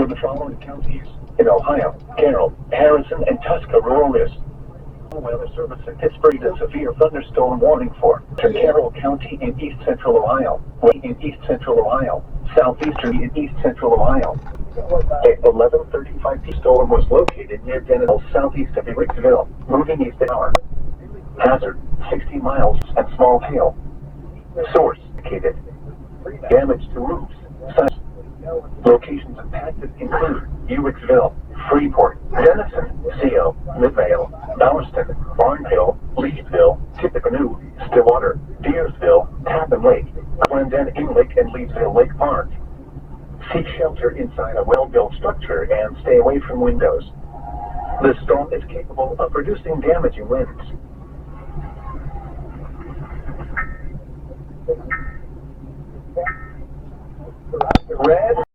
for the following counties in Ohio: Carroll, Harrison, and Tuscarora. Weather Service in Pittsburgh a severe thunderstorm warning for Carroll County in east central Ohio, in east central Ohio, southeastern in east central Ohio. At 11:35 p.m. storm was located near Denville, southeast of Ricksville, moving east an hour. Hazard 60 miles and small hail. Source indicated. Damage to roofs. Locations impacted include Ricksville, Freeport, Denison, CO, Midvale, Bowerston, Barnhill, Leesville, Tippecanoe, Stillwater, Deersville, Tappan Lake, Glendon, Inglake, and Leesville Lake Park. Seek shelter inside a well-built structure and stay away from windows. The storm is capable of producing damaging winds. Red